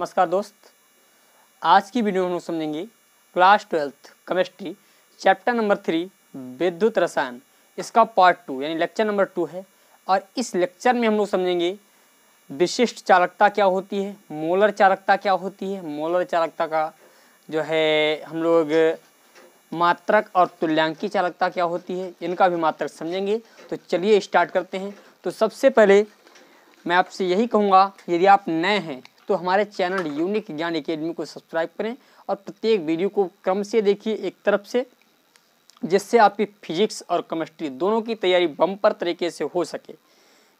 नमस्कार दोस्त, आज की वीडियो में हम लोग समझेंगे class 12th chemistry chapter number 3 विद्युत रसायन। इसका पार्ट 2 यानी लेक्चर नंबर 2 है। और इस लेक्चर में हम लोग समझेंगे विशिष्ट चालकता क्या होती है, मोलर चालकता क्या होती है, मोलर चालकता का जो है हम लोग मात्रक और तुल्यांकी चालकता क्या होती है, इनका भी मात्रक समझेंगे। तो चलिए स्टार्ट करते हैं। तो सबसे पहले मैं आपसे यही कहूँगा, यदि आप नए हैं तो हमारे चैनल यूनिक ज्ञान एकेडमी को सब्सक्राइब करें और प्रत्येक वीडियो को क्रम से देखिए एक तरफ से, जिससे आपकी फिजिक्स और केमिस्ट्री दोनों की तैयारी बम्पर तरीके से हो सके।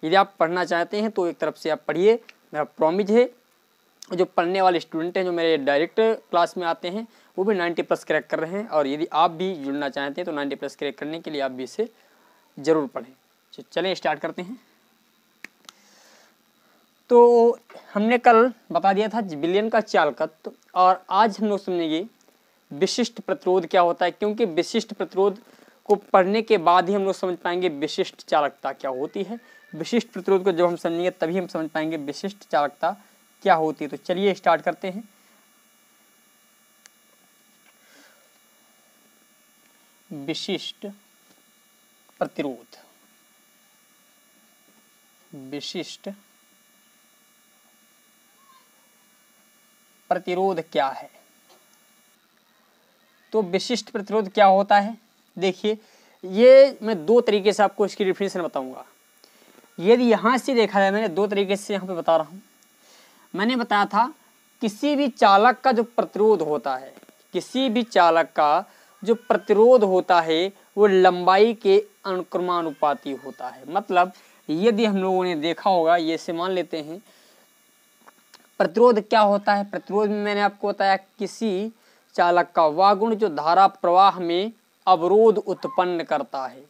यदि आप पढ़ना चाहते हैं तो एक तरफ से आप पढ़िए, मेरा प्रॉमिस है। जो पढ़ने वाले स्टूडेंट हैं जो मेरे डायरेक्ट क्लास में आते हैं वो भी 90+ क्रैक कर रहे हैं। और यदि आप भी जुड़ना चाहते हैं तो 90+ क्रैक करने के लिए आप भी इसे ज़रूर पढ़ें। चलें स्टार्ट करते हैं। तो हमने कल बता दिया था विलयन का चालकत्व, और आज हम लोग समझेंगे विशिष्ट प्रतिरोध क्या होता है, क्योंकि विशिष्ट प्रतिरोध को पढ़ने के बाद ही हम लोग समझ पाएंगे विशिष्ट चालकता क्या होती है। विशिष्ट प्रतिरोध को जब हम समझेंगे तभी हम समझ पाएंगे विशिष्ट चालकता क्या होती है। तो चलिए स्टार्ट करते हैं। विशिष्ट प्रतिरोध, विशिष्ट प्रतिरोध क्या है। तो विशिष्ट प्रतिरोध क्या होता है, देखिए ये मैं दो तरीके से आपको इसकी डिफिनेशन बताऊंगा। यदि यहाँ से देखा जाए, मैंने दो तरीके से यहाँ पे बता रहा हूँ। मैंने बताया था किसी भी चालक का जो प्रतिरोध होता है, किसी भी चालक का जो प्रतिरोध होता है वो लंबाई के अनुक्रमानुपाती होता है। मतलब यदि हम लोगों ने देखा होगा, ये से मान लेते हैं प्रतिरोध क्या होता है। प्रतिरोध में मैंने आपको बताया किसी चालक का वह गुण जो धारा प्रवाह में अवरोध उत्पन्न करता है।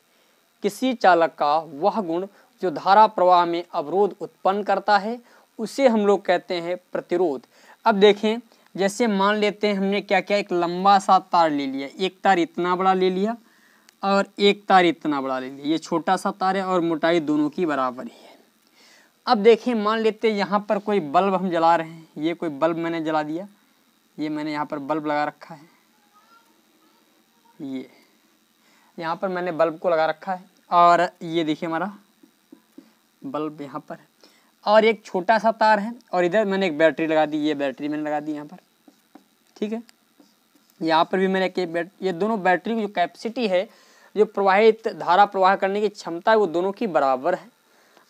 किसी चालक का वह गुण जो धारा प्रवाह में अवरोध उत्पन्न करता है उसे हम लोग कहते हैं प्रतिरोध। अब देखें, जैसे मान लेते हैं हमने क्या किया, एक लंबा सा तार ले लिया, एक तार इतना बड़ा ले लिया और एक तार इतना बड़ा ले लिया। ये छोटा सा तार है और मोटाई दोनों की बराबर ही है। अब देखें, मान लेते हैं यहाँ पर कोई बल्ब हम जला रहे हैं। ये कोई बल्ब मैंने जला दिया, ये मैंने यहाँ पर बल्ब लगा रखा है, ये यहाँ पर मैंने बल्ब को लगा रखा है। और ये देखिए हमारा बल्ब यहाँ पर है, और एक छोटा सा तार है, और इधर मैंने एक बैटरी लगा दी, ये बैटरी मैंने लगा दी यहाँ पर, ठीक है। यहाँ पर भी मैंने ये दोनों बैटरी की जो कैपेसिटी है, जो प्रवाहित धारा प्रवाह करने की क्षमता है, वो दोनों की बराबर है।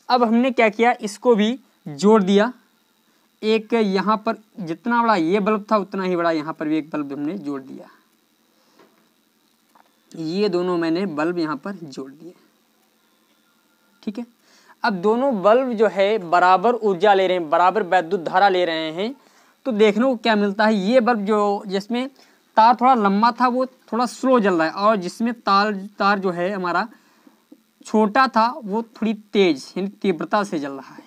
अब हमने क्या किया, इसको भी जोड़ दिया। एक यहाँ पर जितना बड़ा ये बल्ब था उतना ही बड़ा यहाँ पर भी एक बल्ब हमने जोड़ दिया। ये दोनों मैंने बल्ब यहाँ पर जोड़ दिए, ठीक है। अब दोनों बल्ब जो है बराबर ऊर्जा ले रहे हैं, बराबर वैद्युत धारा ले रहे हैं। तो देखने को क्या मिलता है, ये बल्ब जो जिसमें तार थोड़ा लंबा था वो थोड़ा स्लो जल रहा है, और जिसमें तार जो है हमारा छोटा था वो थोड़ी तेज यानी तीव्रता से जल रहा है,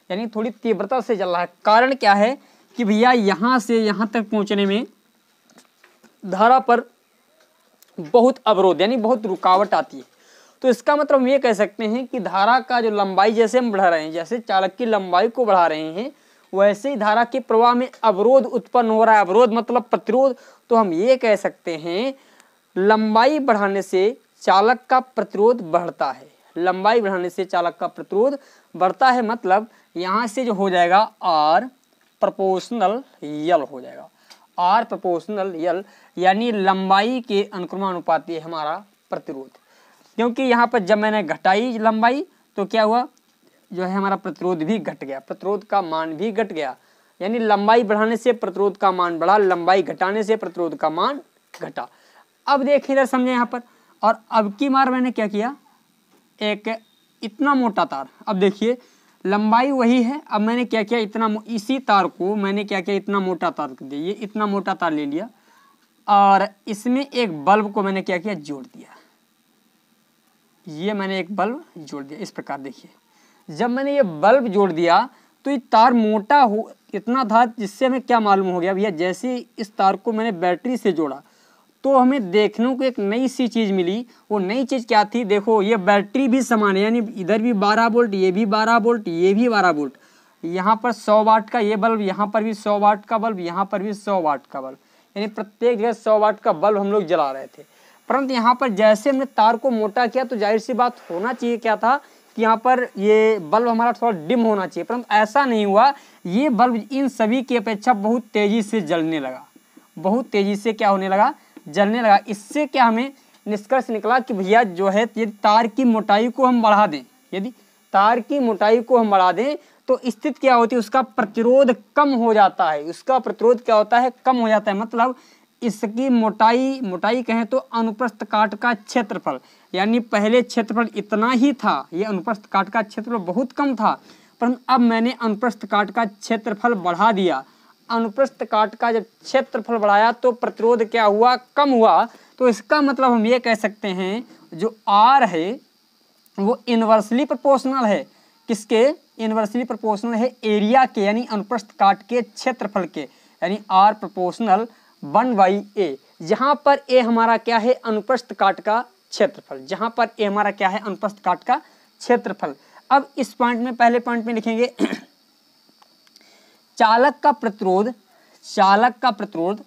यानी थोड़ी तीव्रता से जल रहा है। कारण क्या है कि भैया यहाँ से यहाँ तक पहुँचने में धारा पर बहुत अवरोध यानी बहुत रुकावट आती है। तो इसका मतलब हम ये कह सकते हैं कि धारा का जो लंबाई जैसे हम बढ़ा रहे हैं, जैसे चालक की लंबाई को बढ़ा रहे हैं, वैसे ही धारा के प्रवाह में अवरोध उत्पन्न हो रहा है। अवरोध मतलब प्रतिरोध। तो हम ये कह सकते हैं लंबाई बढ़ाने से चालक का प्रतिरोध बढ़ता है। लंबाई बढ़ाने से चालक का प्रतिरोध बढ़ता है, मतलब यहाँ से जो हो जाएगा R प्रोपोर्शनल यल हो जाएगा। R प्रोपोर्शनल यल यानी लंबाई के अनुक्रमानुपाती है हमारा प्रतिरोध। क्योंकि यहाँ पर जब मैंने घटाई लंबाई तो क्या हुआ, जो है हमारा प्रतिरोध भी घट गया, प्रतिरोध का मान भी घट गया। यानी लंबाई बढ़ाने से प्रतिरोध का मान बढ़ा, लंबाई घटाने से प्रतिरोध का मान घटा। अब देखिए इधर समझे यहाँ पर, और अब की बार मैंने क्या किया, एक इतना मोटा तार, अब देखिए लंबाई वही है, अब मैंने क्या किया, इसी तार को मैंने क्या किया, इतना मोटा तार कर दिया। ये इतना मोटा तार ले लिया और इसमें एक बल्ब को मैंने क्या किया, जोड़ दिया। ये मैंने एक बल्ब जोड़ दिया इस प्रकार। देखिए जब मैंने ये बल्ब जोड़ दिया तो ये तार मोटा हो इतना था, जिससे हमें क्या मालूम हो गया भैया, जैसे इस तार को मैंने बैटरी से जोड़ा तो हमें देखने को एक नई सी चीज़ मिली। वो नई चीज़ क्या थी, देखो ये बैटरी भी समान है, यानी इधर भी 12 वोल्ट, ये भी 12 वोल्ट, ये भी 12 वोल्ट, यहाँ पर 100 वाट का ये बल्ब, यहाँ पर भी 100 वाट का बल्ब, यहाँ पर भी 100 वाट का बल्ब, यानी प्रत्येक जगह 100 वाट का बल्ब हम लोग जला रहे थे। परंतु यहाँ पर जैसे हमने तार को मोटा किया तो जाहिर सी बात होना चाहिए क्या था कि यहाँ पर ये बल्ब हमारा थोड़ा डिम होना चाहिए, परंतु ऐसा नहीं हुआ। ये बल्ब इन सभी की अपेक्षा बहुत तेज़ी से जलने लगा, बहुत तेज़ी से क्या होने लगा, जलने लगा। इससे क्या हमें निष्कर्ष निकला कि भैया जो है यदि तार की मोटाई को हम बढ़ा दें, यदि तार की मोटाई को हम बढ़ा दें तो स्थिति क्या होती है, उसका प्रतिरोध कम हो जाता है, उसका प्रतिरोध क्या होता है, कम हो जाता है। मतलब इसकी मोटाई कहें तो अनुप्रस्थ काट का क्षेत्रफल, यानी पहले क्षेत्रफल इतना ही था, ये अनुप्रस्थ काट का क्षेत्रफल बहुत कम था, परंतु अब मैंने अनुप्रस्थ काट का क्षेत्रफल बढ़ा दिया। अनुप्रस्थ काट का जब क्षेत्रफल बढ़ाया तो प्रतिरोध क्या हुआ, कम हुआ। तो इसका मतलब हम ये कह सकते हैं जो आर है वो इन्वर्सली प्रोपोर्शनल है, किसके, इन्वर्सली प्रोपोर्शनल है एरिया के, यानी अनुप्रस्थ काट के क्षेत्रफल के, यानी आर प्रोपोर्शनल 1/a, जहाँ पर ए हमारा क्या है, अनुप्रस्थ काट का क्षेत्रफल, जहाँ पर ए हमारा क्या है, अनुप्रस्थ काट का क्षेत्रफल। अब इस पॉइंट में, पहले पॉइंट में लिखेंगे चालक का प्रतिरोध, चालक का प्रतिरोध,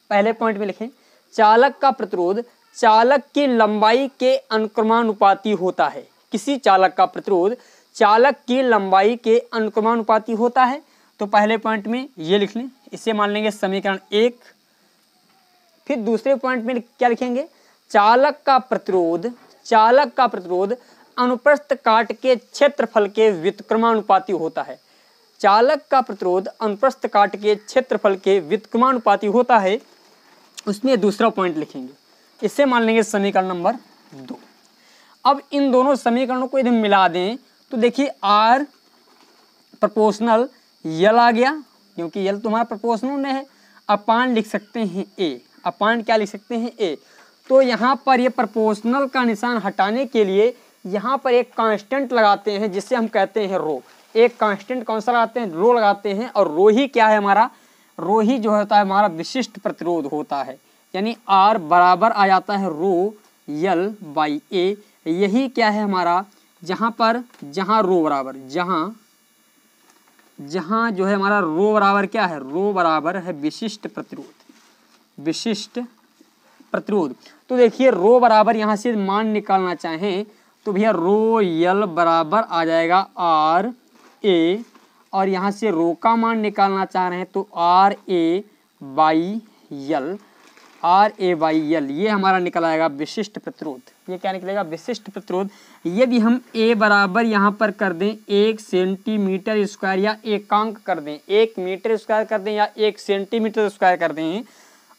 पहले पॉइंट में लिखें चालक का प्रतिरोध चालक की लंबाई के अनुक्रमानुपाती होता है। किसी चालक का प्रतिरोध चालक की लंबाई के अनुक्रमानुपाती होता है। तो पहले पॉइंट में ये लिख लें, इसे मान लेंगे समीकरण 1। फिर दूसरे पॉइंट में क्या लिखेंगे, चालक का प्रतिरोध अनुप्रस्थ काट के क्षेत्रफल के व्युत्क्रमानुपाती होता है। चालक का प्रतिरोध अनुप्रस्थ काट के क्षेत्रफल के व्युत्क्रमानुपाती होता है, उसमें दूसरा पॉइंट लिखेंगे, इसे मान लेंगे समीकरण नंबर 2। अब इन दोनों समीकरणों को यदि मिला दें तो देखिए आर प्रोपोर्शनल यल आ गया, क्योंकि यल तुम्हारा प्रोपोर्शनल में है, अपान लिख सकते हैं ए, अपान क्या लिख सकते हैं ए। तो यहाँ पर ये प्रोपोर्शनल का निशान हटाने के लिए यहाँ पर एक कांस्टेंट लगाते हैं जिसे हम कहते हैं रो। एक कांस्टेंट कौन सा लगाते हैं, रो लगाते हैं, और रो ही क्या है हमारा, रो ही जो होता है हमारा विशिष्ट प्रतिरोध होता है, यानी आर बराबर आ जाता है रो यल बाई ए। यही क्या है हमारा, जहाँ रो बराबर, जहाँ जो है हमारा रो बराबर क्या है, रो बराबर है विशिष्ट प्रतिरोध, विशिष्ट प्रतिरोध। तो देखिए रो बराबर यहाँ से मान निकालना चाहें तो भैया रो यल बराबर आ जाएगा आर ए, और यहाँ से रो का मान निकालना चाह रहे हैं तो आर ए बाई यल, आर ए बाई यल, ये हमारा निकल आएगा विशिष्ट प्रतिरोध। ये क्या निकलेगा, विशिष्ट प्रतिरोध। यदि हम ए बराबर यहाँ पर कर दें 1 सेंटीमीटर स्क्वायर, या एकांक कर दें 1 मीटर स्क्वायर कर दें, या 1 सेंटीमीटर स्क्वायर कर दें,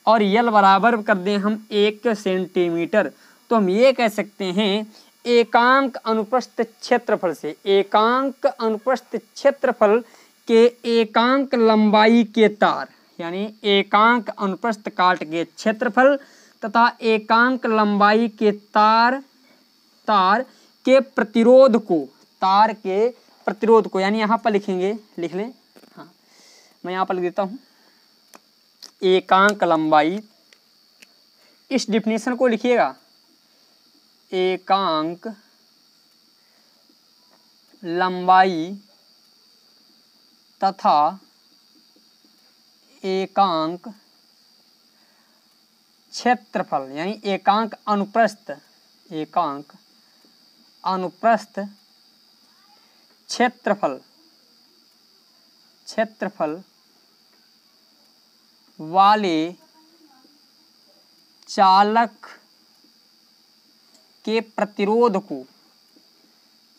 और यल बराबर कर दें हम 1 सेंटीमीटर, तो हम ये कह सकते हैं एकांक अनुप्रस्थ क्षेत्रफल से, एकांक अनुप्रस्थ क्षेत्रफल के एकांक लंबाई के तार, यानी एकांक अनुप्रस्थ काट के क्षेत्रफल तथा एकांक लंबाई के तार के प्रतिरोध को, तार के प्रतिरोध को, यानी यहाँ पर लिखेंगे, लिख लें, हाँ मैं यहाँ पर लिख देता हूँ, एकांक लंबाई, इस डिफिनेशन को लिखिएगा, एकांक लंबाई तथा एकांक क्षेत्रफल, यानी एकांक अनुप्रस्थ, एकांक अनुप्रस्थ क्षेत्रफल वाले चालक के प्रतिरोध को,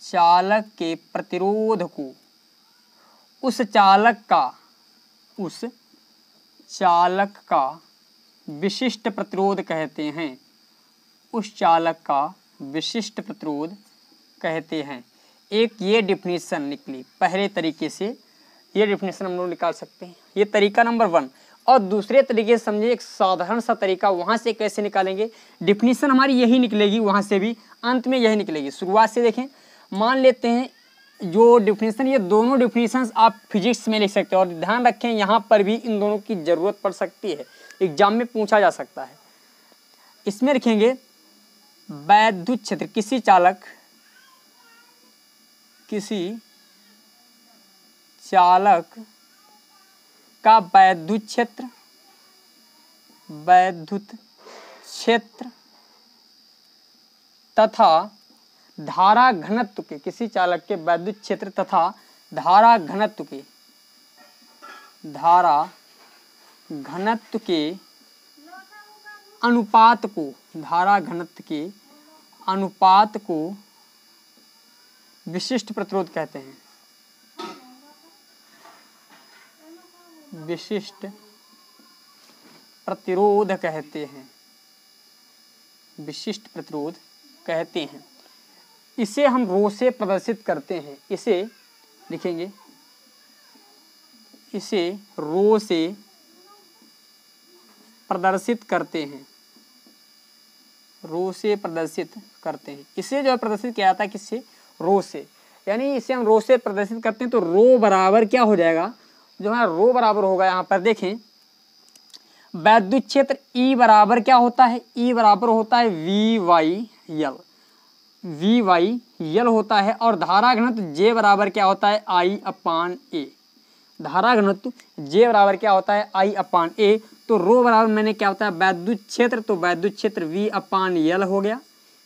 चालक के प्रतिरोध को उस चालक का विशिष्ट प्रतिरोध कहते हैं, उस चालक का विशिष्ट प्रतिरोध कहते हैं। एक ये डिफिनीशन निकली पहले तरीके से, ये डिफिनीशन हम लोग निकाल सकते हैं, ये तरीका नंबर 1। और दूसरे तरीके से समझिए, एक साधारण सा तरीका, वहाँ से कैसे निकालेंगे, डिफिनीशन हमारी यही निकलेगी, वहाँ से भी अंत में यही निकलेगी। शुरुआत से देखें, मान लेते हैं जो डिफिनीशन, ये दोनों डिफिनीशंस आप फिजिक्स में लिख सकते हो, और ध्यान रखें यहाँ पर भी इन दोनों की ज़रूरत पड़ सकती है, एग्जाम में पूछा जा सकता है। इसमें लिखेंगे वैद्युत क्षेत्र, किसी चालक का वैद्युत क्षेत्र तथा धारा घनत्व के, किसी चालक के वैद्युत क्षेत्र तथा धारा घनत्व के अनुपात को, धारा घनत्व के अनुपात को विशिष्ट प्रतिरोध कहते हैं। विशिष्ट प्रतिरोध कहते हैं, विशिष्ट प्रतिरोध कहते हैं। इसे हम रो से प्रदर्शित करते हैं, इसे लिखेंगे, इसे रो से प्रदर्शित करते हैं, रो से प्रदर्शित करते हैं। इसे जो है प्रदर्शित किया जाता है किससे? रो से, यानी इसे हम रो से प्रदर्शित करते हैं। तो रो बराबर क्या हो जाएगा, जो है रो बराबर होगा, यहाँ पर देखें वैद्युत क्षेत्र E बराबर क्या होता है, E बराबर होता है VYL, VYL होता है। और धारा घनत्व J बराबर क्या होता है, I/A, धारा घनत्व J बराबर क्या होता है, I/A। तो रो बराबर मैंने क्या होता है वैद्युत क्षेत्र, तो वैद्युत क्षेत्र V/L हो गया,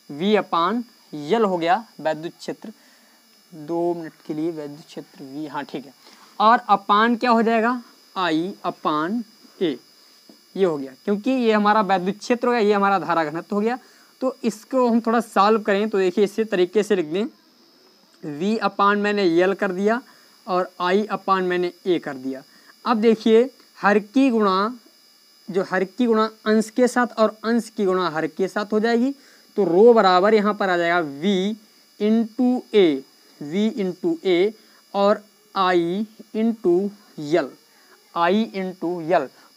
V/L हो गया वैद्युत क्षेत्र। 2 मिनट के लिए वैद्युत क्षेत्र V, हाँ ठीक है। और अपान क्या हो जाएगा, I/A, ये हो गया, क्योंकि ये हमारा वैद्युत क्षेत्र हो गया, ये हमारा धारा घनत्व हो गया। तो इसको हम थोड़ा सॉल्व करें तो देखिए इसी तरीके से लिख दें, V/ मैंने L कर दिया और I/ मैंने A कर दिया। अब देखिए हर की गुणा, जो हर की गुणा अंश के साथ और अंश की गुणा हर के साथ हो जाएगी। तो रो बराबर यहाँ पर आ जाएगा V/A और I/L।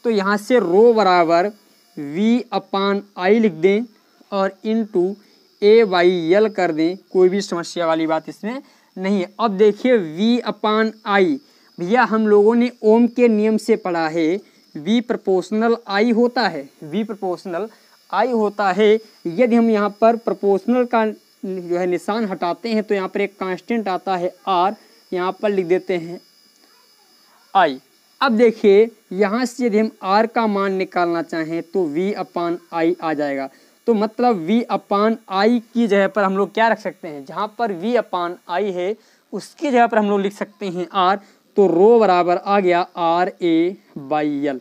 तो यहाँ से रो बराबर V/I लिख दें और इंटू A/L कर दें, कोई भी समस्या वाली बात इसमें नहीं है। अब देखिए V/I, भैया हम लोगों ने ओम के नियम से पढ़ा है, V प्रोपोर्शनल I होता है, V प्रोपोर्शनल I होता है। यदि हम यहाँ पर प्रोपोर्शनल का जो है निशान हटाते हैं तो यहाँ पर एक कांस्टेंट आता है R, यहाँ पर लिख देते हैं I। अब देखिए यहाँ से यदि हम R का मान निकालना चाहें तो V/I आ जाएगा। तो मतलब V/I की जगह पर हम लोग क्या रख सकते हैं, जहाँ पर V/I है उसकी जगह पर हम लोग लिख सकते हैं R। तो रो बराबर आ गया RA/L।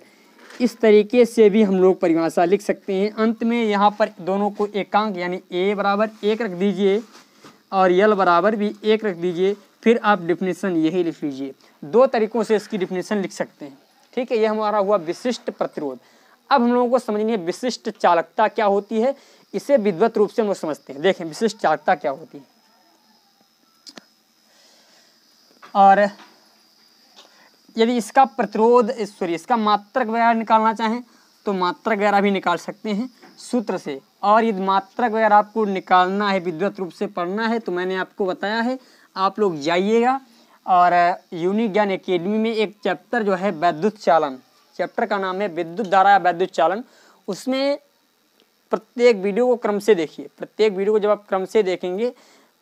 इस तरीके से भी हम लोग परिभाषा लिख सकते हैं। अंत में यहाँ पर दोनों को एकांक यानी A बराबर 1 रख दीजिए और L बराबर भी 1 रख दीजिए, फिर आप डिफिनीशन यही लिख लीजिए। 2 तरीकों से इसकी डिफिनीशन लिख सकते हैं, ठीक है। यह हमारा हुआ विशिष्ट प्रतिरोध। अब हम लोगों को समझनी है विशिष्ट चालकता क्या होती है, इसे विद्वत रूप से हम लोग समझते हैं। देखें विशिष्ट चालकता क्या होती है, और यदि इसका प्रतिरोध इसका मात्रक वगैरह निकालना चाहें तो मात्रक वगैरह भी निकाल सकते हैं सूत्र से। और यदि मात्रक वगैरह आपको निकालना है, विद्वत रूप से पढ़ना है, तो मैंने आपको बताया है, आप लोग जाइएगा और यूनिक ज्ञान एकेडमी में एक चैप्टर जो है वैद्युत चालन, चैप्टर का नाम है विद्युत धारा या वैद्युत चालन। उसमें प्रत्येक वीडियो को क्रम से देखिए, प्रत्येक वीडियो को जब आप क्रम से देखेंगे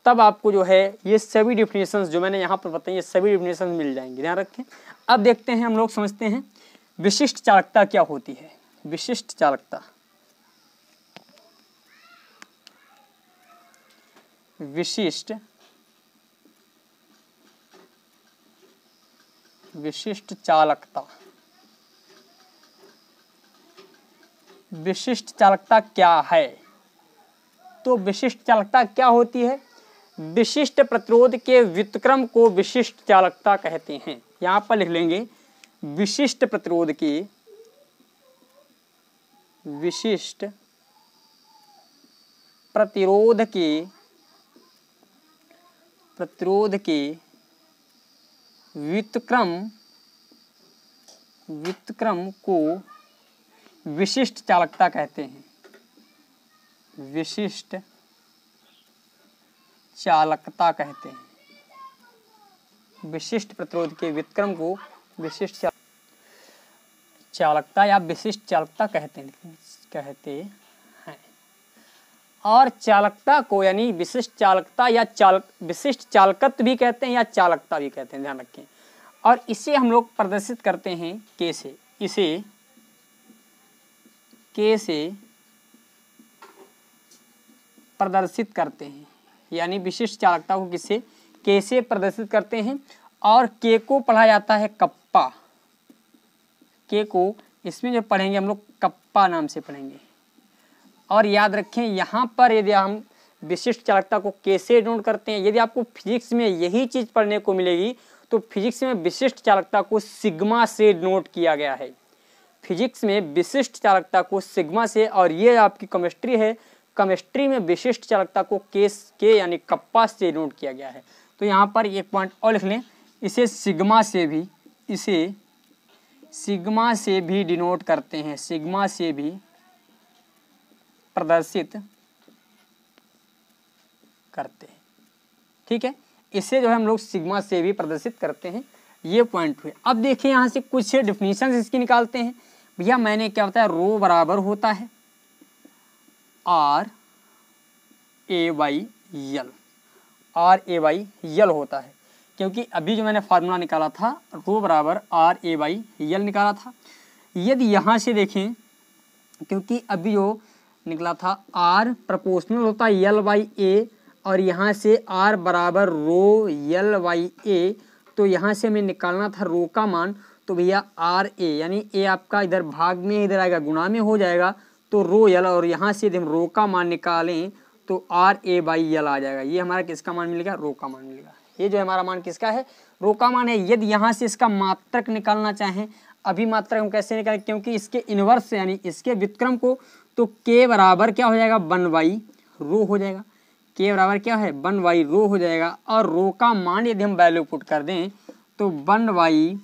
तब आपको जो है ये सभी डिफिनेशंस जो मैंने यहाँ पर बताई, ये सभी डिफिनेशंस मिल जाएंगे, ध्यान रखें। अब देखते हैं, हम लोग समझते हैं विशिष्ट चालकता क्या होती है। विशिष्ट चालकता, विशिष्ट चालकता, विशिष्ट चालकता क्या है? तो विशिष्ट चालकता क्या होती है? विशिष्ट प्रतिरोध के व्युत्क्रम को विशिष्ट चालकता कहते हैं। यहां पर लिख लेंगे विशिष्ट प्रतिरोध के, विशिष्ट प्रतिरोध के व्युत्क्रम को विशिष्ट चालकता कहते हैं। विशिष्ट चालकता कहते हैं। विशिष्ट प्रतिरोध के व्युत्क्रम को विशिष्ट चालकता या विशिष्ट चालकता कहते हैं। और चालकता को यानी विशिष्ट चालकता या विशिष्ट चालकत्व भी कहते हैं या चालकता भी कहते हैं, ध्यान रखें। और इसे हम लोग प्रदर्शित करते हैं के से, इसे के से प्रदर्शित करते हैं, यानी विशिष्ट चालकता को किससे, के से प्रदर्शित करते हैं। और के को पढ़ा जाता है कप्पा, के को इसमें जो पढ़ेंगे हम लोग कप्पा नाम से पढ़ेंगे। और याद रखें यहाँ पर यदि हम विशिष्ट चालकता को कैसे नोट करते हैं, यदि आपको फिजिक्स में यही चीज़ पढ़ने को मिलेगी तो फिजिक्स में विशिष्ट चालकता को सिग्मा से नोट किया गया है। फिजिक्स में विशिष्ट चालकता को सिग्मा से, और ये आपकी केमिस्ट्री है, केमिस्ट्री में विशिष्ट चालकता को के यानी कप्पा से नोट किया गया है। तो यहाँ पर एक पॉइंट और लिख लें, इसे सिग्मा से भी डिनोट करते हैं, सिग्मा से भी प्रदर्शित करते हैं। ठीक है, इसे जो है हम लोग सिग्मा से भी प्रदर्शित करते हैं। ये पॉइंट हुए। अब देखिए यहाँ से कुछ डिफिनीशन इसकी निकालते हैं। भैया मैंने क्या बताया, रो बराबर होता है RA/L, RA/L होता है, क्योंकि अभी जो मैंने फार्मूला निकाला था रो बराबर RA/L निकाला था। यदि यहाँ से देखें, क्योंकि अभी जो निकला था R प्रोपोर्शनल होता है L/A, और यहाँ से R बराबर रो L/A, तो यहाँ से हमें निकालना था रो का मान। तो भैया RA यानी A आपका इधर भाग में, इधर आएगा गुणा में हो जाएगा, तो रो L, और यहाँ से यदि हम रो का मान निकालें तो RA/L आ जाएगा। ये हमारा किसका मान मिलेगा, रो का मान मिलेगा। ये जो हमारा मान किसका है, रो का मान है। यदि यहाँ से इसका मात्रक निकालना चाहें, अभी मात्रक हम कैसे निकालें, क्योंकि इसके इनवर्स यानी इसके व्युत्क्रम को, तो K बराबर क्या हो जाएगा, 1/रो हो जाएगा। K बराबर क्या है, 1/रो हो जाएगा। और रो का मान यदि हम वैल्यू पुट कर दें तो 1/RA/L,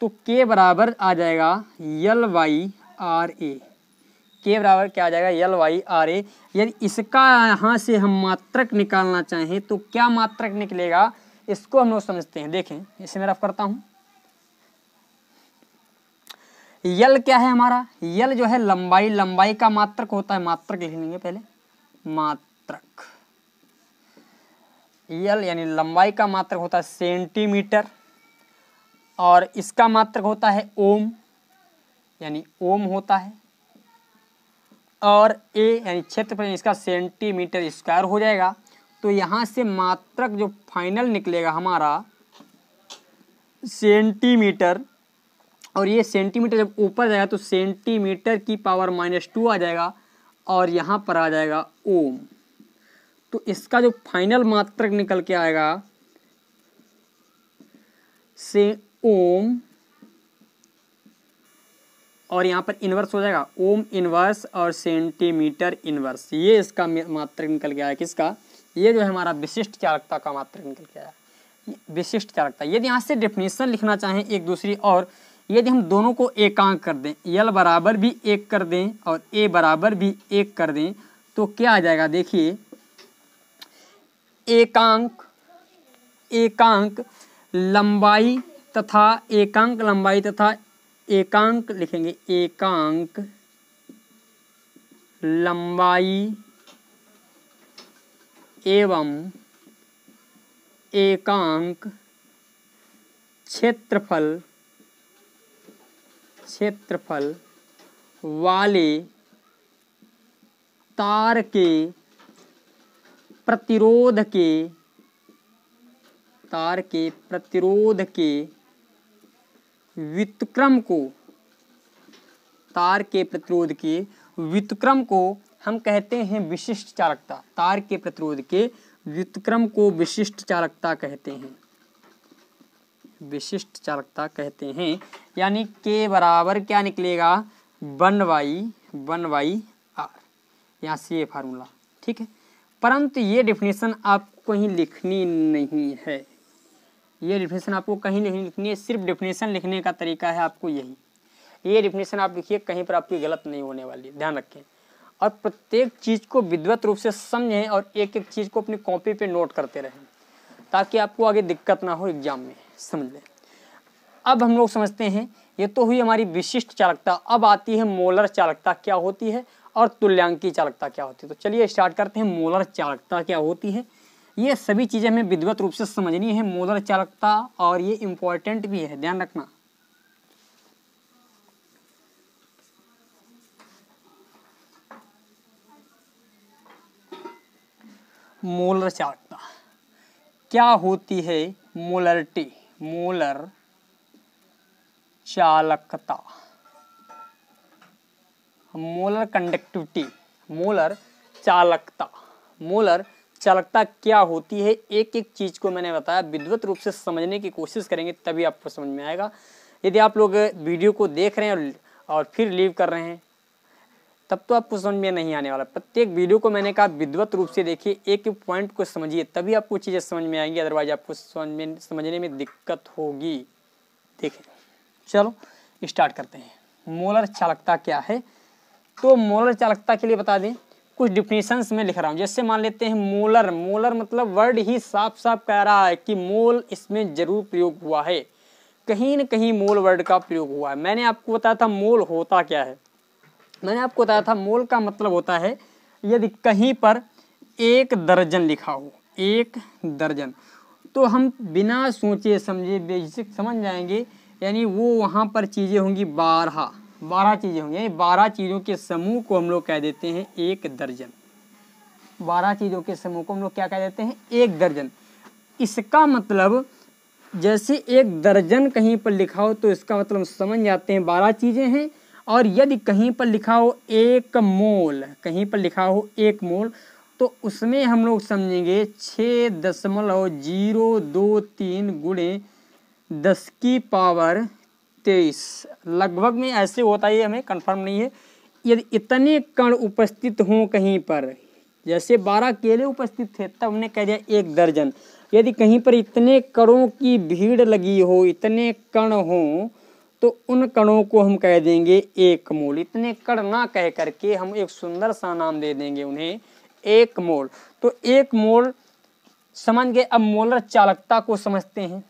तो K बराबर आ जाएगा L/RA। K बराबर क्या आ जाएगा, L/RA। यदि इसका यहाँ से हम मात्रक निकालना चाहें तो क्या मात्रक निकलेगा, इसको हम लोग समझते हैं। देखें, इसे मैं रफ करता हूँ। यल क्या है हमारा, यल जो है लंबाई, लंबाई का मात्रक होता है, मात्रक लिख लेंगे पहले, मात्रक। यल यानी लंबाई का मात्रक होता है सेंटीमीटर, और इसका मात्रक होता है ओम, यानी ओम होता है। और ए यानी क्षेत्रफल, इसका सेंटीमीटर स्क्वायर हो जाएगा। तो यहाँ से मात्रक जो फाइनल निकलेगा हमारा सेंटीमीटर, और ये सेंटीमीटर जब ऊपर जाएगा तो सेंटीमीटर की पावर -2 आ जाएगा, और यहाँ पर आ जाएगा ओम। तो इसका जो फाइनल मात्रक निकल के आएगा से ओम, और यहाँ पर इनवर्स हो जाएगा ओम इनवर्स और सेंटीमीटर इनवर्स। ये इसका मात्रक निकल के आया, किसका, ये जो है हमारा विशिष्ट चालकता का मात्रक निकल के आया, विशिष्ट चालकता। यदि यहाँ से डेफिनेशन लिखना चाहें एक दूसरी, और यदि हम दोनों को एकांक कर दें, L बराबर भी 1 कर दें और A बराबर भी 1 कर दें, तो क्या आ जाएगा, देखिए एकांक लंबाई तथा एकांक लंबाई तथा एकांक लिखेंगे, एकांक लंबाई एवं एकांक क्षेत्रफल वाले तार के प्रतिरोध के व्युत्क्रम को, तार के प्रतिरोध के व्युत्क्रम को हम कहते हैं विशिष्ट चालकता। तार के प्रतिरोध के व्युत्क्रम को विशिष्ट चालकता कहते हैं, विशिष्ट चालकता कहते हैं। यानी K बराबर क्या निकलेगा, 1/R, यहाँ से ये फार्मूला। ठीक है, परंतु ये डिफिनेशन आपको कहीं लिखनी नहीं है, ये डिफिनेशन आपको कहीं नहीं लिखनी है, सिर्फ डिफिनेशन लिखने का तरीका है आपको यही। ये डिफिनेशन आप लिखिए, कहीं पर आपकी गलत नहीं होने वाली, ध्यान रखें। और प्रत्येक चीज़ को विधिवत रूप से समझें और एक एक चीज़ को अपनी कॉपी पे नोट करते रहें, ताकि आपको आगे दिक्कत ना हो एग्जाम में, समझ लें। अब हम लोग समझते हैं, ये तो हुई हमारी विशिष्ट चालकता। अब आती है मोलर चालकता क्या होती है और तुल्यांकी चालकता क्या होती है। तो चलिए स्टार्ट करते हैं। मोलर चालकता क्या होती है, ये सभी चीज़ें हमें विधिवत रूप से समझनी है, मोलर चालकता, और ये इम्पोर्टेंट भी है, ध्यान रखना। मोलर चालकता क्या होती है? मोलरिटी, मोलर चालकता, मोलर कंडक्टिविटी, मोलर चालकता। मोलर चालकता क्या होती है? एक एक चीज को मैंने बताया, विधिवत रूप से समझने की कोशिश करेंगे तभी आपको समझ में आएगा। यदि आप लोग वीडियो को देख रहे हैं और फिर लीव कर रहे हैं तब तो आपको समझ में नहीं आने वाला। प्रत्येक वीडियो को मैंने कहा विधिवत रूप से देखिए, एक एक पॉइंट को समझिए, तभी आपको चीज़ें समझ में आएंगी, अदरवाइज आपको समझने में दिक्कत होगी। देखें, चलो स्टार्ट करते हैं। मोलर चालकता क्या है? तो मोलर चालकता के लिए बता दें, कुछ डिफिनेशंस में लिख रहा हूँ। जैसे मान लेते हैं मोलर, मोलर मतलब वर्ड ही साफ साफ कह रहा है कि मोल इसमें जरूर प्रयोग हुआ है, कहीं न कहीं मोल वर्ड का प्रयोग हुआ है। मैंने आपको बताया था मोल होता क्या है, मैंने आपको बताया था मोल का मतलब होता है यदि कहीं पर 1 दर्जन लिखा हो, 1 दर्जन, तो हम बिना सोचे समझे बेसिक समझ जाएंगे, यानी वो वहाँ पर चीज़ें होंगी 12 चीज़ें होंगी, यानी 12 चीज़ों के समूह को हम लोग कह देते हैं 1 दर्जन। 12 चीज़ों के समूह को हम लोग क्या कह देते हैं? 1 दर्जन। इसका मतलब जैसे 1 दर्जन कहीं पर लिखा हो तो इसका मतलब हम समझ जाते हैं 12 चीज़ें हैं। और यदि कहीं पर लिखा हो 1 मोल, कहीं पर लिखा हो 1 मोल, तो उसमें हम लोग समझेंगे 6.023 गुणे 10⁻23 लगभग में ऐसे होता है, हमें कंफर्म नहीं है। यदि इतने कण उपस्थित हों कहीं पर, जैसे 12 केले उपस्थित थे तब हमने कह दिया 1 दर्जन। यदि कहीं पर इतने कणों की भीड़ लगी हो, इतने कण हों, तो उन कणों को हम कह देंगे 1 मोल। इतने कण ना कह करके हम एक सुंदर सा नाम दे देंगे उन्हें 1 मोल। तो 1 मोल समझ गए। अब मोलर चालकता को समझते हैं।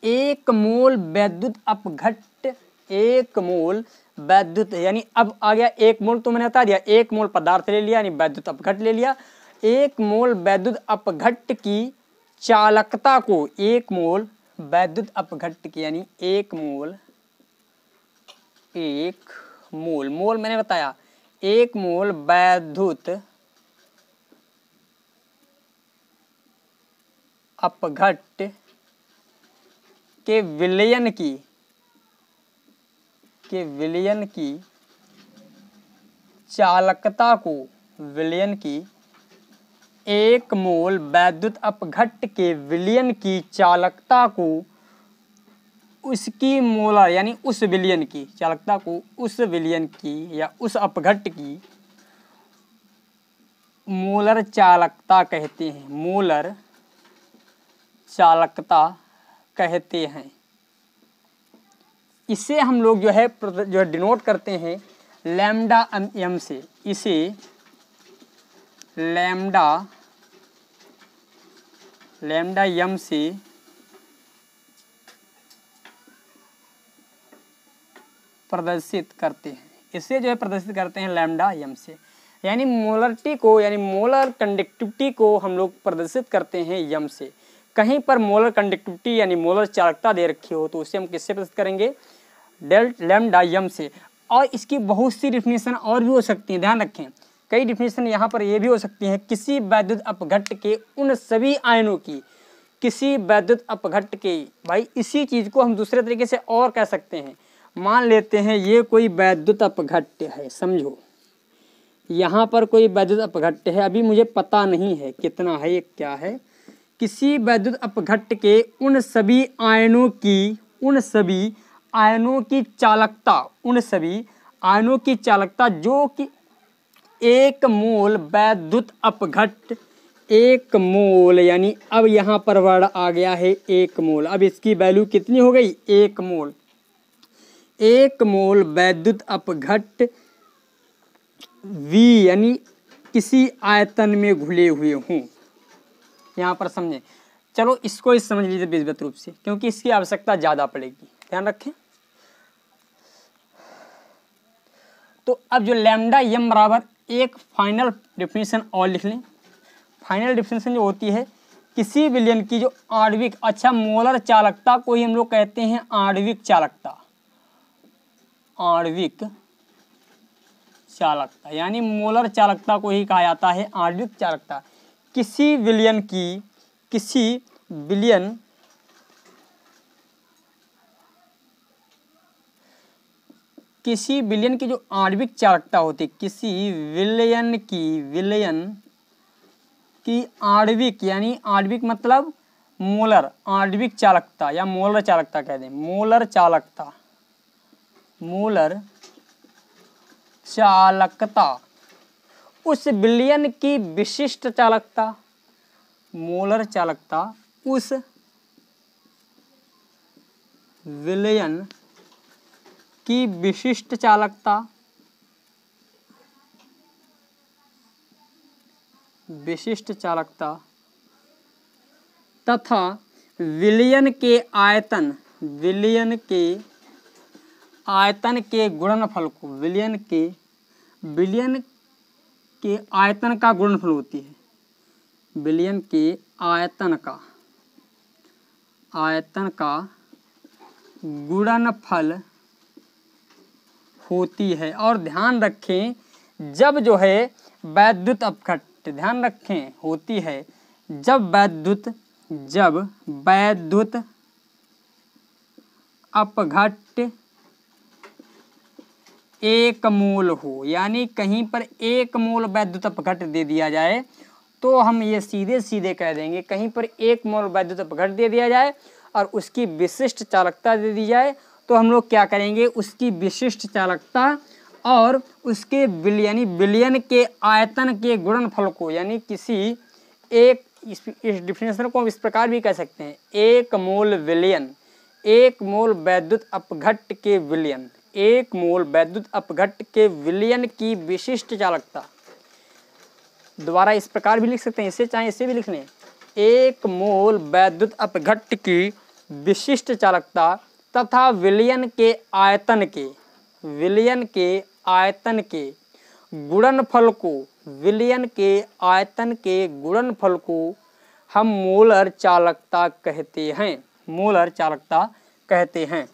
1 मोल वैद्युत अपघट्ट, 1 मोल वैद्युत, यानी अब आ गया 1 मोल, तो मैंने बता दिया 1 मोल पदार्थ ले लिया, यानी वैद्युत अपघट्ट ले लिया। 1 मोल वैद्युत अपघट्ट की चालकता को, 1 मोल वैद्युत अपघट्ट की, यानी 1 मोल, 1 मोल, मोल मैंने बताया 1 मोल वैद्युत अपघट्ट के विलयन की चालकता को, विलयन की 1 मोल वैद्युत अपघट्ट के विलयन की चालकता को उसकी मोलर, यानी उस विलयन की चालकता को उस विलयन की या उस अपघट्ट की मोलर चालकता कहते हैं, मोलर चालकता कहते हैं। इसे हम लोग जो है डिनोट करते हैं लैम्डा एम से। इसे लैम्डा एम से प्रदर्शित करते हैं। इसे जो है प्रदर्शित करते हैं लैम्डा एम से, यानी मोलरिटी को, यानी मोलर कंडक्टिविटी को हम लोग प्रदर्शित करते हैं एम से। कहीं पर मोलर कंडक्टिविटी यानी मोलर चालकता दे रखी हो तो उसे हम किससे प्रदर्शित करेंगे? लैम्डा एम से। और इसकी बहुत सी डिफिनेशन और भी हो सकती हैं, ध्यान रखें। कई डिफिनेशन यहाँ पर ये भी हो सकती हैं, किसी वैद्युत अपघट्ट के उन सभी आयनों की, किसी वैद्युत अपघट्ट के, भाई इसी चीज़ को हम दूसरे तरीके से और कह सकते हैं। मान लेते हैं ये कोई वैद्युत अपघट्ट है, समझो यहाँ पर कोई वैद्युत अपघट्ट है, अभी मुझे पता नहीं है कितना है ये क्या है। किसी वैद्युत अपघट्ट के उन सभी आयनों की चालकता, उन सभी आयनों की चालकता जो कि 1 मोल वैद्युत अपघट्ट, 1 मोल, यानी अब यहाँ पर वर्ड आ गया है 1 मोल। अब इसकी वैल्यू कितनी हो गई? 1 मोल। 1 मोल वैद्युत अपघट्ट V, यानी किसी आयतन में घुले हुए हों, यहाँ पर समझें। चलो इसको ही समझ लीजिए विधिवत रूप से, क्योंकि इसकी आवश्यकता ज़्यादा पड़ेगी, ध्यान रखें। तो अब जो लैम्डा एम बराबर, एक फाइनल डेफिनेशन और लिख लें। फाइनल डिफिनेशन जो होती है किसी विलयन की जो आणविक, अच्छा मोलर चालकता को ही हम लोग कहते हैं आणविक चालकता, आणविक चालकता यानी मोलर चालकता को ही कहा जाता है आणविक चालकता। किसी विलयन की, किसी विलयन की जो आणविक चालकता होती है, किसी विलयन की आणविक यानी आणविक मतलब मोलर, आणविक चालकता या मोलर चालकता कह दें, मोलर चालकता, मोलर चालकता, उस विलयन की विशिष्ट चालकता, मोलर चालकता उस विलयन की विशिष्ट चालकता, विशिष्ट चालकता तथा विलयन के आयतन, विलयन के आयतन के गुणनफल को, विलयन के आयतन का गुणनफल होती है, विलयन के आयतन का गुणनफल होती है। और ध्यान रखें जब जो है वैद्युत अपघट्ट, ध्यान रखें होती है जब वैद्युत अपघट्ट एक मोल हो, यानी कहीं पर एक मोल वैद्युत अपघट्ट दे दिया जाए तो हम ये सीधे सीधे कह देंगे, कहीं पर एक मोल वैद्युत अपघट्ट दे दिया जाए और उसकी विशिष्ट चालकता दे दी जाए तो हम लोग क्या करेंगे, उसकी विशिष्ट चालकता और उसके यानी विलयन के आयतन के गुणनफल को, यानी किसी एक, इस डिफिनेशन को हम इस प्रकार भी कह सकते हैं, एक मोल विलयन, एक मोल वैद्युत अपघट्ट के विलयन, एक मोल वैद्युत अपघट्ट के विलयन की विशिष्ट चालकता। दोबारा इस प्रकार भी लिख सकते हैं, इसे चाहे इसे भी लिख लें, एक मोल वैद्युत अपघट्ट की विशिष्ट चालकता तथा विलयन के आयतन के, विलयन के आयतन के गुणनफल को, विलयन के आयतन के गुणनफल को हम मोलर चालकता कहते हैं, मोलर चालकता कहते हैं।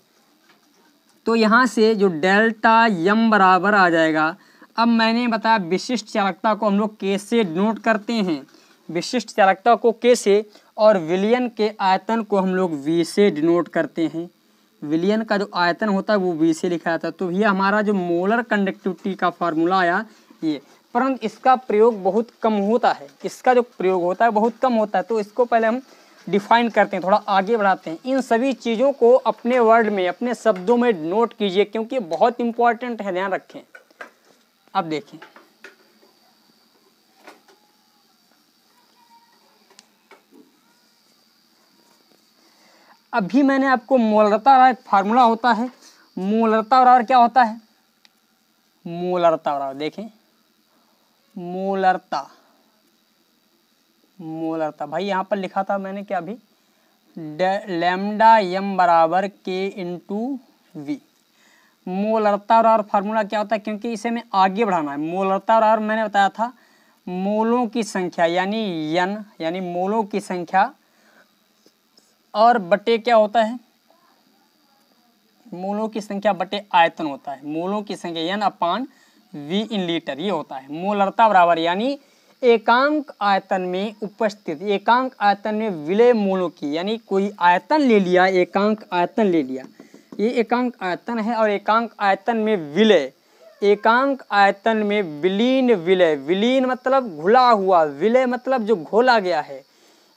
तो यहाँ से जो डेल्टा यम बराबर आ जाएगा, अब मैंने बताया विशिष्ट चालकता को हम लोग के से डिनोट करते हैं, विशिष्ट चालकता को के से, और विलयन के आयतन को हम लोग वी से डिनोट करते हैं। विलयन का जो आयतन होता है वो वी से लिखा जाता है। तो भैया हमारा जो मोलर कंडक्टिविटी का फार्मूला आया ये, परंतु इसका प्रयोग बहुत कम होता है, इसका जो प्रयोग होता है बहुत कम होता है। तो इसको पहले हम डिफाइन करते हैं, थोड़ा आगे बढ़ाते हैं। इन सभी चीज़ों को अपने वर्ड में, अपने शब्दों में नोट कीजिए क्योंकि बहुत इंपॉर्टेंट है, ध्यान रखें। अब देखें, अभी मैंने आपको मोलरता और एक फार्मूला होता है, मोलरता और क्या होता है, मोलरता और देखें, मोलरता, मोलरता भाई यहाँ पर लिखा था मैंने क्या, अभी लैम्डा यम बराबर के इंटू वी। मोलरता और फार्मूला क्या होता है, क्योंकि इसे मैं आगे बढ़ाना है। मोलरता और मैंने बताया था मोलों की संख्या यानी यन, यानी मोलों की संख्या, और बटे क्या होता है, मोलों की संख्या बटे आयतन होता है। मोलों की संख्या यन अपान वी इन लीटर, ये होता है। मोलरता बराबर यानी एकांक आयतन में उपस्थित, एकांक आयतन में विलय मोलों की, यानी कोई आयतन ले लिया, एकांक आयतन ले लिया, ये एकांक आयतन है, और एकांक आयतन में विलय, एकांक आयतन में विलीन विलय, विलीन मतलब घुला हुआ, विलय मतलब जो घोला गया है।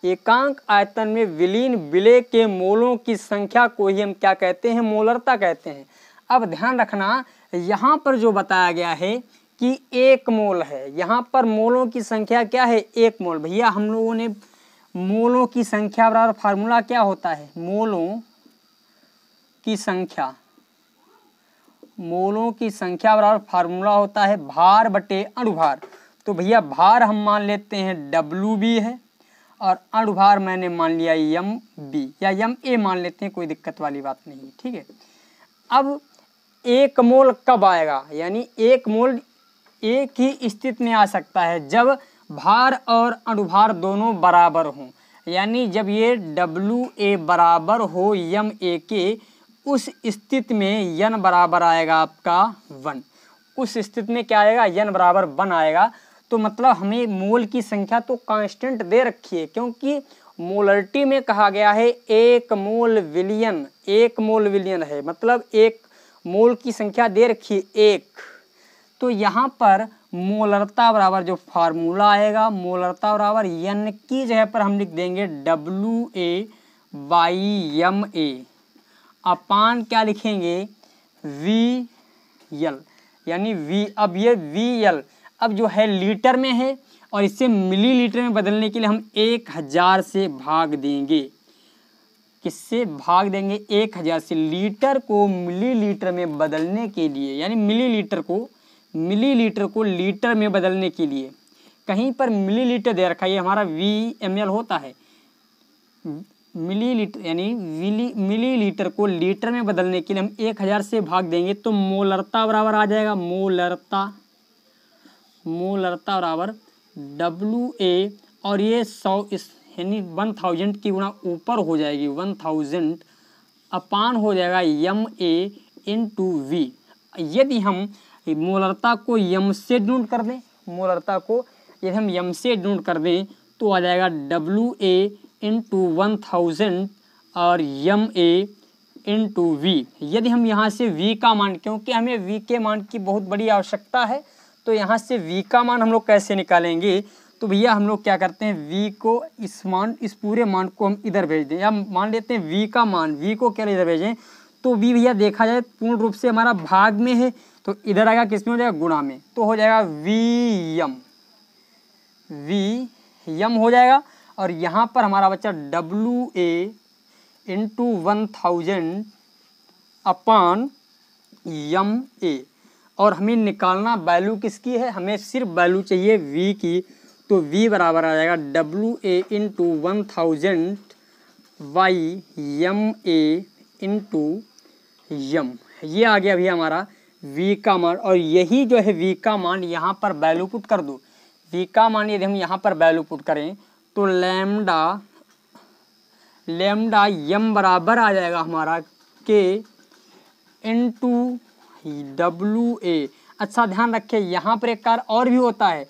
एकांक आयतन में विलीन विलय के मोलों की संख्या को ही हम क्या कहते हैं, मोलरता कहते हैं। अब ध्यान रखना, यहाँ पर जो बताया गया है कि एक मोल है, यहाँ पर मोलों की संख्या क्या है, एक मोल। भैया हम लोगों ने मोलों की संख्या बराबर फार्मूला क्या होता है, मोलों की संख्या, मोलों की संख्या बराबर फार्मूला होता है भार बटे अणुभार। तो भैया भार हम मान लेते हैं WB है, और अणुभार मैंने मान लिया MB या MA मान लेते हैं, कोई दिक्कत वाली बात नहीं, ठीक है। अब एक मोल कब आएगा, यानी एक मोल एक ही स्थिति में आ सकता है, जब भार और अनुभार दोनों बराबर हों, यानी जब ये WA बराबर हो MA के, उस स्थिति में n बराबर आएगा आपका 1। उस स्थिति में क्या आएगा, n बराबर 1 आएगा। तो मतलब हमें मोल की संख्या तो कांस्टेंट दे रखी है, क्योंकि मोलरिटी में कहा गया है 1 मोल विलियन, 1 मोल विलियन है, मतलब 1 मोल की संख्या दे रखी है 1। तो यहाँ पर मोलरता बराबर जो फार्मूला आएगा, मोलरता बराबर n की जगह पर हम लिख देंगे WA/MA अपान क्या लिखेंगे, VL, यानी V। अब ये VL अब जो है लीटर में है और इसे मिलीलीटर में बदलने के लिए हम 1000 से भाग देंगे। किससे भाग देंगे, 1000 से। लीटर को मिलीलीटर में बदलने के लिए, यानी मिलीलीटर को लीटर में बदलने के लिए, कहीं पर मिलीलीटर दे रखा है, ये हमारा VML होता है, मिलीलीटर, यानी मिलीलीटर को लीटर में बदलने के लिए हम 1000 से भाग देंगे। तो मोलरता बराबर आ जाएगा, मोलरता बराबर WA, और ये 100 यानी 1000 की गुणा ऊपर हो जाएगी, 1000 अपान हो जाएगा MA × V। यदि हम मोलरता को m से डिनोट कर दें, मोलरता को यदि हम m से डिनोट कर दें तो आ जाएगा WA × 1000 और MA × V। यदि हम यहाँ से V का मान, क्योंकि हमें V के मान की बहुत बड़ी आवश्यकता है, तो यहाँ से V का मान हम लोग कैसे निकालेंगे, तो भैया हम लोग क्या करते हैं, V को इस पूरे मान को हम इधर भेज दें, या मान लेते हैं V का मान, V को क्या इधर भेजें, तो V भैया देखा जाए पूर्ण रूप से हमारा भाग में है, तो इधर आएगा किस में, हो जाएगा गुणा में, तो हो जाएगा VM हो जाएगा। और यहाँ पर हमारा बच्चा WA × 1000 अपान MA, और हमें निकालना वैल्यू किसकी है, हमें सिर्फ वैल्यू चाहिए V की। तो V बराबर आ जाएगा WA × 1000 MA × M। ये आ गया भैया हमारा V का मान। और यही जो है V का मान यहाँ पर वैल्यू पुट कर दो। V का मान यदि हम यहाँ पर वैल्यू पुट करें तो लैम्डा M बराबर आ जाएगा हमारा K × WA। अच्छा ध्यान रखें, यहाँ पर एक कार्य और भी होता है,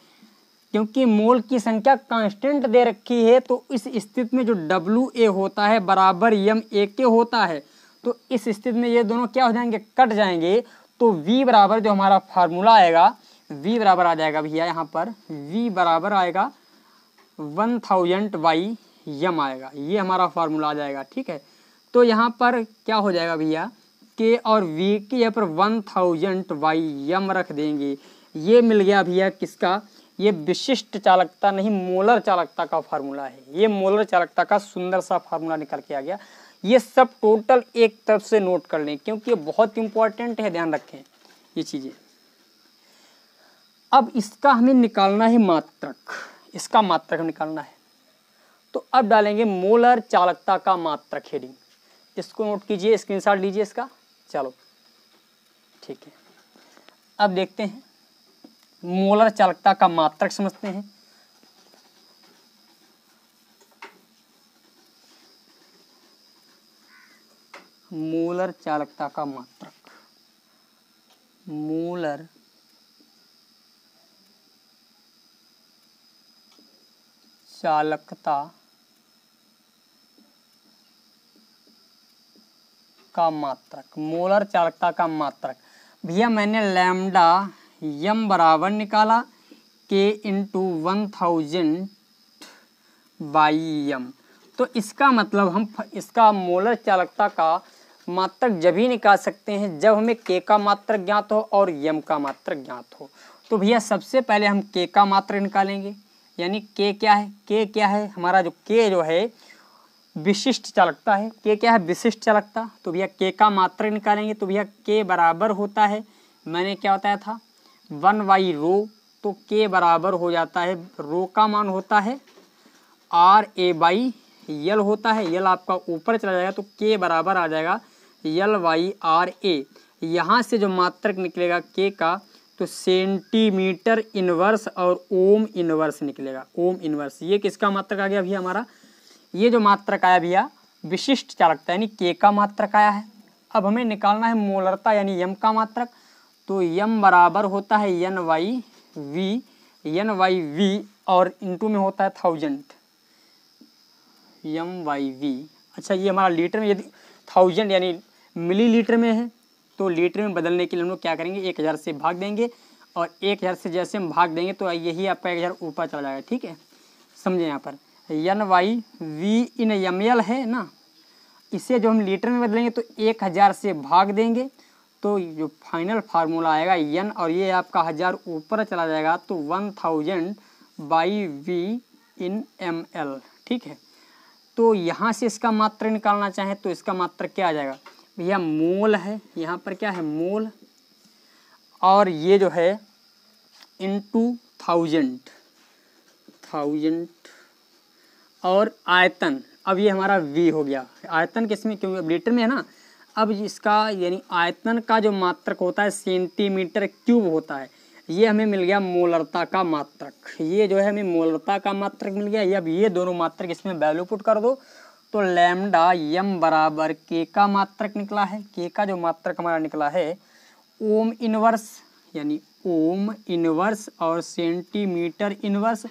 क्योंकि मोल की संख्या कांस्टेंट दे रखी है, तो इस स्थिति में जो WA होता है बराबर MA के होता है, तो इस स्थिति में ये दोनों क्या हो जाएंगे, कट जाएंगे। तो V बराबर जो हमारा फार्मूला आएगा, V बराबर आ जाएगा भैया यहाँ पर V बराबर आएगा 1000/M आएगा, ये हमारा फार्मूला आ जाएगा। ठीक है, तो यहाँ पर क्या हो जाएगा भैया, K और V की यहाँ पर 1000/M रख देंगे। ये मिल गया भैया किसका, ये विशिष्ट चालकता नहीं, मोलर चालकता का फार्मूला है। ये मोलर चालकता का सुंदर सा फार्मूला निकल के आ गया। ये सब टोटल एक तरफ से नोट कर लें, क्योंकि ये बहुत इंपॉर्टेंट है, ध्यान रखें ये चीज़ें। अब इसका हमें निकालना है मात्रक, इसका मात्रक निकालना है, तो अब डालेंगे मोलर चालकता का मात्रक हेडिंग। इसको नोट कीजिए, स्क्रीनशॉट लीजिए इसका। चलो ठीक है, अब देखते हैं मोलर चालकता का मात्रक समझते हैं। मोलर चालकता का मात्रक, मोलर चालकता का मात्रक, मोलर चालकता का मात्रक भैया मैंने लैम्डा M बराबर निकाला K × 1000/M। तो इसका मतलब हम इसका मोलर चालकता का मात्रक जब ही निकाल सकते हैं जब हमें K का मात्रक ज्ञात हो और M का मात्रक ज्ञात हो। तो भैया सबसे पहले हम K का मात्रक निकालेंगे, यानी K क्या है, K क्या है हमारा, जो K जो है विशिष्ट चालकता है। K क्या है, विशिष्ट चालकता। तो भैया K का मात्रक निकालेंगे, तो भैया K बराबर होता है, मैंने क्या बताया था, 1/ρ। तो K बराबर हो जाता है, रो का मान होता है RA/L होता है, L आपका ऊपर चला जाएगा, तो K बराबर आ जाएगा L/RA। यहाँ से जो मात्रक निकलेगा K का, तो सेंटीमीटर इनवर्स और ओम इनवर्स निकलेगा। ओम इनवर्स ये किसका मात्रक आ गया भैया हमारा, ये जो मात्रक आया भैया विशिष्ट चालकता यानी के का मात्रक आया है। अब हमें निकालना है मोलरता यानी यम का मात्रक, तो यम बराबर होता है एन वाई वी और इंटू में होता है 1000 एम वाई वी। अच्छा ये हमारा लीटर में, यदि 1000 यानी मिलीलीटर में है तो लीटर में बदलने के लिए हम लोग क्या करेंगे 1000 से भाग देंगे, और 1000 से जैसे हम भाग देंगे तो यही आपका 1000 ऊपर चला जाएगा। ठीक है, समझे यहाँ पर N by V in M L है ना, इसे जो हम लीटर में बदलेंगे तो 1000 से भाग देंगे तो जो फाइनल फार्मूला आएगा एन, और ये आपका 1000 ऊपर चला जाएगा तो 1000 by V in M L. ठीक है, तो यहाँ से इसका मात्रक निकालना चाहें तो इसका मात्रक क्या आ जाएगा भैया, मोल है, यहाँ पर क्या है मोल, और ये जो है इंटू 1000 और आयतन। अब ये हमारा v हो गया, आयतन किसमें, क्योंकि अब लीटर में है ना। अब इसका यानी आयतन का जो मात्रक होता है सेंटीमीटर क्यूब होता है, ये हमें मिल गया मोलरता का मात्रक। ये जो है हमें मोलरता का मात्रक मिल गया। अब ये दोनों मात्रक इसमें वैल्यू पुट कर दो तो लैम्डा यम बराबर के का मात्रक निकला है। के का जो मात्रक हमारा निकला है ओम इनवर्स यानी ओम इनवर्स और सेंटीमीटर इनवर्स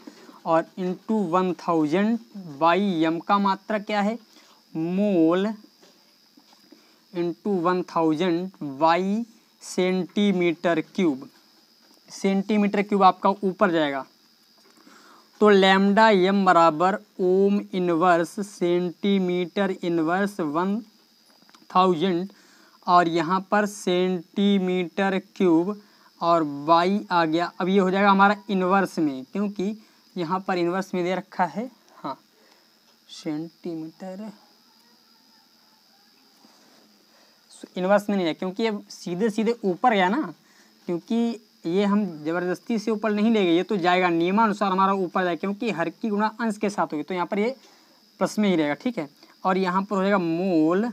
और इंटू 1000 बाई यम का मात्रक क्या है mole into 1000 by centimetre cube. Centimetre cube आपका ऊपर जाएगा तो लैम्डा यम बराबर ओम इनवर्स सेंटीमीटर इनवर्स 1000 और यहाँ पर सेंटीमीटर क्यूब और बाई आ गया। अब ये हो जाएगा हमारा इनवर्स में, क्योंकि यहाँ पर इनवर्स में दे रखा है हाँ सेंटीमीटर, इनवर्स में नहीं है क्योंकि ये सीधे सीधे ऊपर गया ना, क्योंकि ये हम ज़बरदस्ती से ऊपर नहीं ले गए, ये तो जाएगा नियमानुसार हमारा ऊपर जाएगा, क्योंकि हर की गुणा अंश के साथ होगी तो यहाँ पर ये प्लस में ही रहेगा। ठीक है, और यहाँ पर हो जाएगा मोल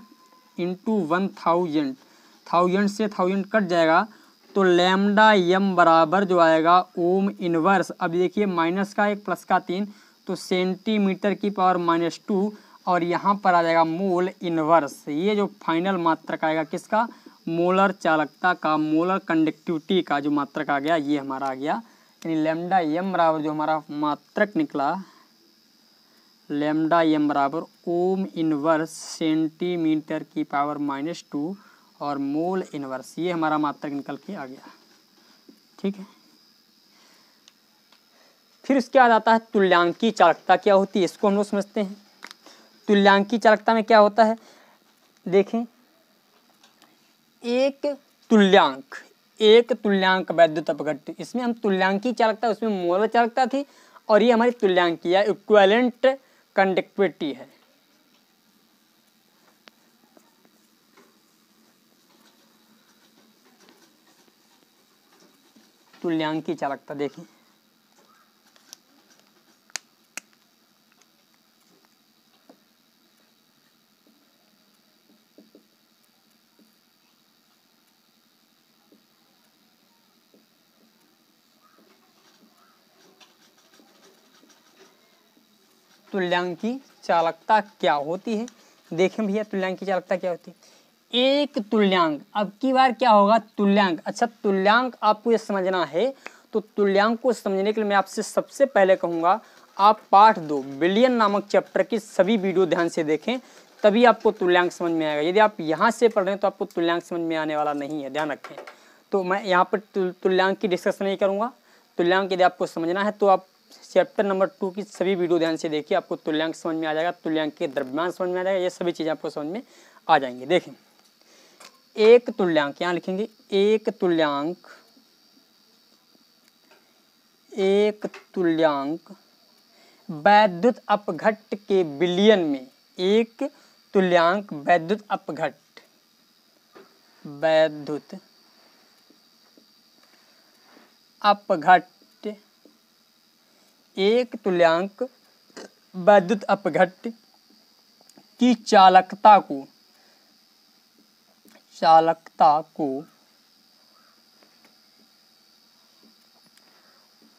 इंटू 1000 से 1000 कट जाएगा तो लैम्डा यम बराबर जो आएगा ओम इनवर्स। अब देखिए माइनस का 1 प्लस का 3 तो सेंटीमीटर की पावर -2 और यहाँ पर आ जाएगा मोल इनवर्स। ये जो फाइनल मात्रक आएगा किसका मोलर चालकता का, मोलर कंडक्टिविटी का जो मात्रक आ गया ये हमारा आ गया। यानी लैम्डा यम बराबर जो हमारा मात्रक निकला लैम्डा यम बराबर ओम इनवर्स सेंटीमीटर की पावर -2 और मोल इनवर्स, ये हमारा मात्रक निकल के आ गया। ठीक है, फिर उसके बाद आता है तुल्यांकी चालकता क्या होती है, इसको हम लोग समझते हैं। तुल्यांकी चालकता में क्या होता है देखें, एक तुल्यांक वैद्युत अपघट्य, इसमें हम तुल्यांकी चालकता, उसमें मोलर चालकता थी और ये हमारी तुल्यांकी या इक्विवेलेंट कंडक्टिविटी है। तुल्यांकी चालकता देखें तुल्यांकी चालकता क्या होती है। देखें भैया तुल्यांकी चालकता क्या होती है, एक तुल्यांक, अब की बार क्या होगा तुल्यांक। अच्छा तुल्यांक आपको ये समझना है तो तुल्यांक को समझने के लिए मैं आपसे सबसे पहले कहूँगा आप पाठ 2 बिलियन नामक चैप्टर की सभी वीडियो ध्यान से देखें, तभी आपको तुल्यांक समझ में आएगा। यदि आप यहाँ से पढ़ रहे हैं तो आपको तुल्यांक समझ में आने वाला नहीं है, ध्यान रखें। तो मैं यहाँ पर तुल्यांक की डिस्कशन नहीं करूँगा। तुल्यांक यदि आपको समझना है तो आप चैप्टर नंबर 2 की सभी वीडियो ध्यान से देखिए, आपको तुल्यांक समझ में आ जाएगा, तुल्यांक के द्रव्यमान समझ में आ जाएगा, ये सभी चीज़ें आपको समझ में आ जाएंगी। देखें एक तुल्यांक, यहाँ लिखेंगे एक तुल्यांक वैद्युत अपघट्य के बिलियन में, एक तुल्यांक वैद्युत अपघट्य एक तुल्यांक वैद्युत अपघट्य की चालकता को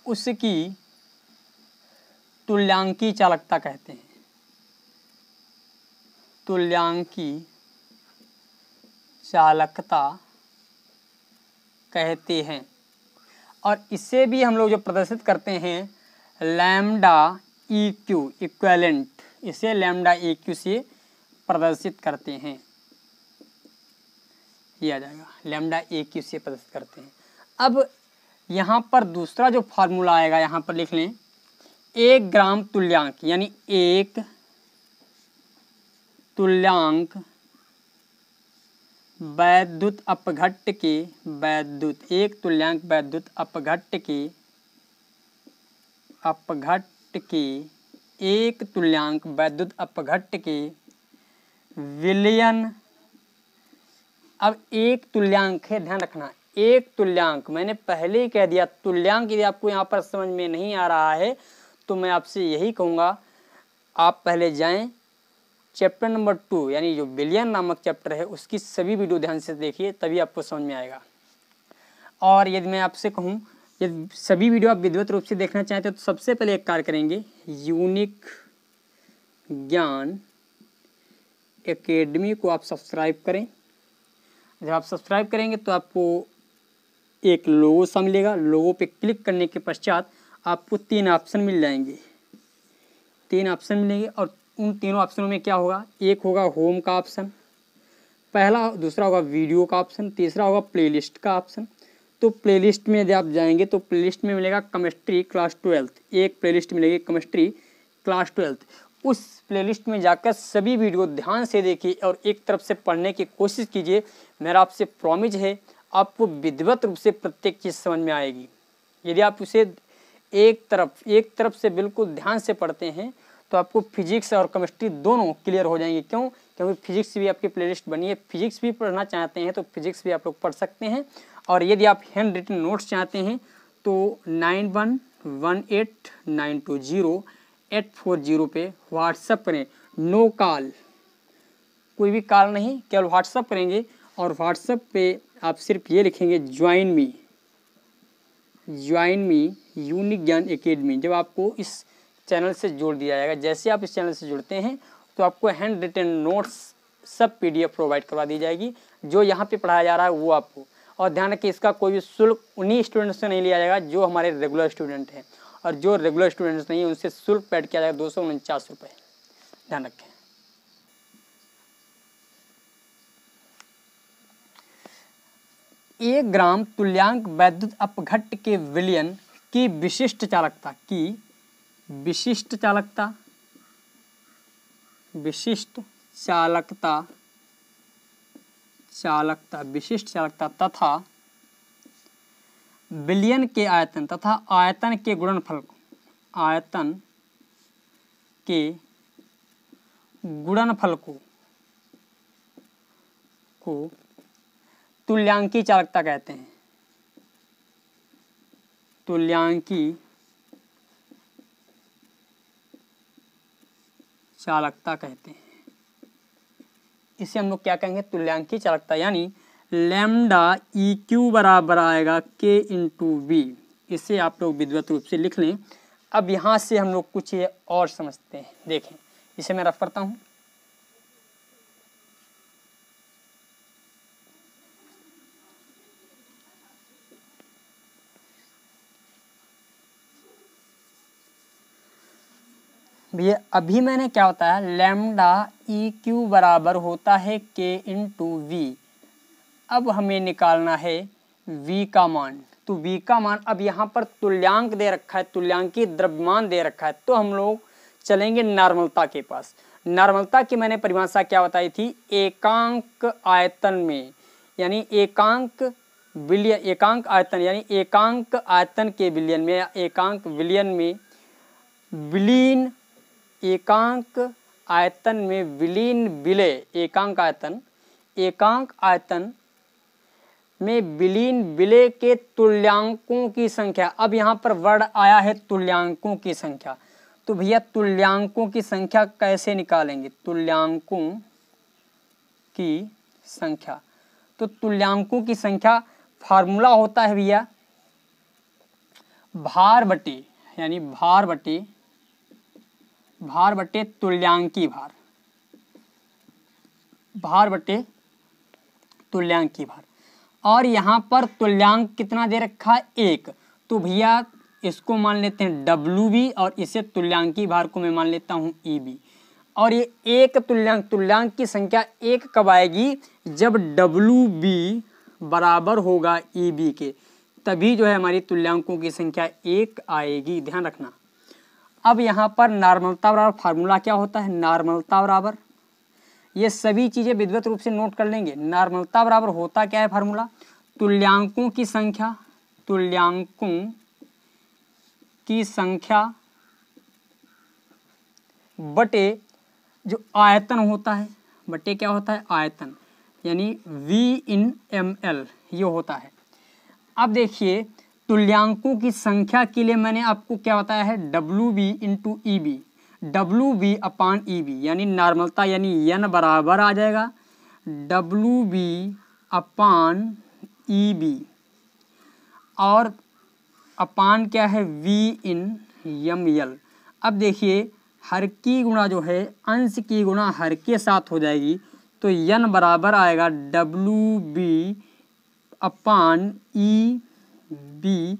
उसकी तुल्यांकी चालकता कहते हैं। तुल्यांकी चालकता कहते हैं। और इसे भी हम लोग जो प्रदर्शित करते हैं लैम्डा ई क्यू इक्विवेलेंट, इसे लैम्डा ई क्यू से प्रदर्शित करते हैं। ये आ जाएगा लैम्डा ए क्यू से प्रदर्शित करते हैं। अब यहाँ पर दूसरा जो फार्मूला आएगा यहाँ पर लिख लें, 1 ग्राम तुल्यांक यानी 1 तुल्यांक वैद्युत अपघट्ट के वैद्युत 1 तुल्यांक वैद्युत अपघट्ट के 1 तुल्यांक वैद्युत अपघट्ट के विलयन। अब 1 तुल्यांक है, ध्यान रखना 1 तुल्यांक, मैंने पहले ही कह दिया तुल्यांक यदि आपको यहाँ पर समझ में नहीं आ रहा है तो मैं आपसे यही कहूँगा आप पहले जाएं चैप्टर नंबर 2 यानी जो विलयन नामक चैप्टर है उसकी सभी वीडियो ध्यान से देखिए, तभी आपको समझ में आएगा। और यदि मैं आपसे कहूँ यदि सभी वीडियो आप विधिवत रूप से देखना चाहते हो तो सबसे पहले एक कार्य करेंगे, यूनिक ज्ञान एकेडमी को आप सब्सक्राइब करें। जब आप सब्सक्राइब करेंगे तो आपको एक लोगो सा मिलेगा, लोगो पे क्लिक करने के पश्चात आपको 3 ऑप्शन मिल जाएंगे, 3 ऑप्शन मिलेंगे। और उन तीनों ऑप्शनों में क्या होगा, एक होगा होम का ऑप्शन पहला, दूसरा होगा वीडियो का ऑप्शन, तीसरा होगा प्लेलिस्ट का ऑप्शन। तो प्लेलिस्ट में यदि आप जाएंगे तो प्लेलिस्ट में मिलेगा केमिस्ट्री क्लास 12, एक प्लेलिस्ट मिलेगी केमिस्ट्री क्लास 12। उस प्लेलिस्ट में जाकर सभी वीडियो ध्यान से देखिए और एक तरफ से पढ़ने की कोशिश कीजिए। मेरा आपसे प्रॉमिस है आपको विधिवत रूप से प्रत्येक चीज़ समझ में आएगी। यदि आप उसे एक तरफ से बिल्कुल ध्यान से पढ़ते हैं तो आपको फिजिक्स और केमिस्ट्री दोनों क्लियर हो जाएंगे। क्यों? क्योंकि फिजिक्स भी आपकी प्लेलिस्ट बनी है, फिजिक्स भी पढ़ना चाहते हैं तो फिजिक्स भी आप लोग पढ़ सकते हैं। और यदि आप हैंड रिटन नोट्स चाहते हैं तो 9118920840 पे व्हाट्सअप करें। नो कॉल, कोई भी कॉल नहीं, केवल व्हाट्सअप करेंगे और व्हाट्सअप पे आप सिर्फ ये लिखेंगे ज्वाइन मी यूनिक ज्ञान एकेडमी। जब आपको इस चैनल से जोड़ दिया जाएगा, जैसे आप इस चैनल से जुड़ते हैं तो आपको हैंड रिटन नोट्स सब PDF प्रोवाइड करवा दी जाएगी। जो यहाँ पे पढ़ाया जा रहा है वो आपको, और ध्यान रखिए इसका कोई भी शुल्क उन्हीं स्टूडेंट्स से नहीं लिया जाएगा जो हमारे रेगुलर स्टूडेंट हैं, और जो रेगुलर स्टूडेंट्स नहीं है उनसे शुल्क पेड किया जाएगा 249 रुपये। ध्यान रखें। 1 ग्राम तुल्यांक वैद्युत अपघट्ट के विलयन की विशिष्ट चालकता तथा विलयन के आयतन तथा आयतन के गुणनफल को तुल्यांकी चालकता कहते हैं। तुल्यांकी चालकता कहते हैं। इसे हम लोग क्या कहेंगे, तुल्यांकी चालकता, यानी लैम्डा ई क्यू बराबर आएगा K × V। इसे आप लोग विधिवत रूप से लिख लें। अब यहाँ से हम लोग कुछ ये और समझते हैं। देखें, इसे मैं रफ करता हूँ। भैया अभी मैंने क्या होता है, लैम्डा ई क्यू बराबर होता है K × V। अब हमें निकालना है V का मान। तो V का मान, अब यहाँ पर तुल्यांक दे रखा है, तुल्यांकी द्रव्यमान दे रखा है, तो हम लोग चलेंगे नॉर्मलता के पास। नॉर्मलता की मैंने परिभाषा क्या बताई थी, एकांक आयतन में, यानी एकांक आयतन यानी एकांक आयतन के विलयन में, एकांक विलयन में विलीन, एकांक आयतन में विलीन विलय, एकांक आयतन में विलीन विलय के तुल्यांकों की संख्या। अब यहाँ पर वर्ड आया है तुल्यांकों की संख्या, तो भैया तुल्यांकों की संख्या कैसे निकालेंगे, तुल्यांकों की संख्या। तो तुल्यांकों की संख्या फार्मूला होता है भैया भार बटे यानी भार बटे तुल्यांकी भार, भार बटे तुल्यांकी भार। और यहाँ पर तुल्यांक कितना दे रखा है 1, तो भैया इसको मान लेते हैं WB और इसे तुल्यांकी भार को मैं मान लेता हूँ EB। और ये एक तुल्यांक की संख्या 1 कब आएगी, जब WB बराबर होगा EB के, तभी जो है हमारी तुल्यांकों की संख्या 1 आएगी, ध्यान रखना। अब यहाँ पर नॉर्मलता बराबर फार्मूला क्या होता है, नॉर्मलता बराबर, ये सभी चीज़ें विधिवत रूप से नोट कर लेंगे। नॉर्मलता बराबर होता क्या है फार्मूला, तुल्यांकों की संख्या, तुल्यांकों की संख्या बटे जो आयतन होता है, बटे क्या होता है आयतन, यानी V/ml ये होता है। अब देखिए तुल्यांकों की संख्या के लिए मैंने आपको क्या बताया है, WB/EB, WB/EB यानी नॉर्मलता यानी n बराबर आ जाएगा WB/EB और अपान क्या है V/ml। अब देखिए हर की गुणा जो है अंश की गुणा हर के साथ हो जाएगी, तो n बराबर आएगा WB/EB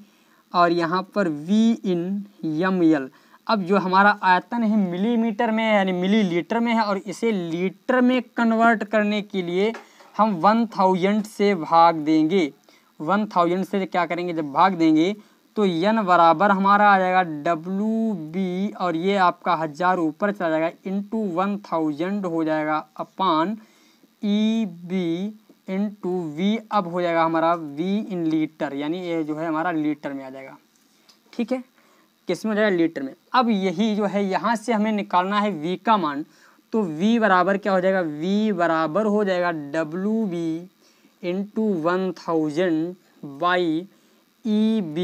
और यहाँ पर V/ml। अब जो हमारा आयतन है मिलीमीटर में यानी मिलीलीटर में है, और इसे लीटर में कन्वर्ट करने के लिए हम 1000 से भाग देंगे। 1000 से क्या करेंगे, जब भाग देंगे तो n बराबर हमारा आ जाएगा WB और ये आपका 1000 ऊपर चला जाएगा इंटू 1000 हो जाएगा अपान EB इंटू V। अब हो जाएगा हमारा V इन लीटर, यानी ये जो है हमारा लीटर में आ जाएगा, ठीक है, किस में हो जाएगा लीटर में। अब यही जो है यहाँ से हमें निकालना है V का मान, तो V बराबर क्या हो जाएगा, V बराबर हो जाएगा WB into 1000 by EB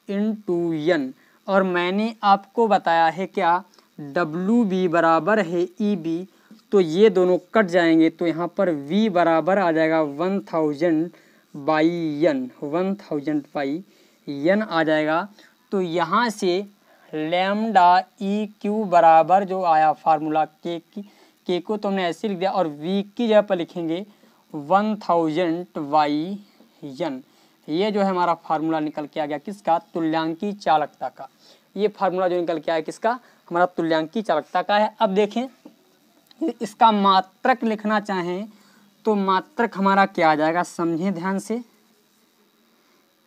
into n। और मैंने आपको बताया है क्या, WB बराबर है EB, तो ये दोनों कट जाएंगे, तो यहाँ पर V बराबर आ जाएगा 1000 बाई n, 1000 बाई n आ जाएगा। तो यहाँ से लैम्डा EQ बराबर जो आया फार्मूला के को तो हमने ऐसे लिख दिया, और V की जगह पर लिखेंगे 1000 बाई n। ये जो है हमारा फार्मूला निकल के आ गया किसका, तुल्यांकी चालकता का। ये फार्मूला जो निकल के आया किसका, हमारा तुल्यांकी चालकता का है। अब देखें इसका मात्रक लिखना चाहें तो मात्रक हमारा क्या आ जाएगा, समझें ध्यान से।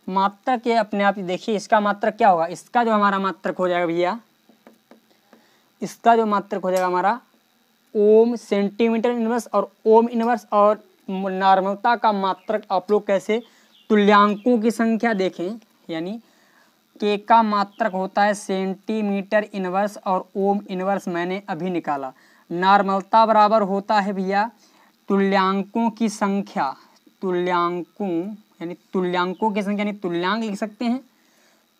मात्रक ये अपने आप ही देखिए, इसका मात्रक क्या होगा, इसका जो हमारा मात्रक हो जाएगा भैया, इसका जो मात्रक हो जाएगा हमारा ओम सेंटीमीटर इनवर्स और ओम इनवर्स। और नॉर्मलता का मात्रक आप लोग कैसे, तुल्यांकों की संख्या देखें, यानी के का मात्रक होता है सेंटीमीटर इनवर्स और ओम इनवर्स मैंने अभी निकाला। नॉर्मलता बराबर होता है भैया तुल्यांकों की संख्या, तुल्यांकों यानी तुल्यांकों की संख्या यानी तुल्यांक लिख सकते हैं,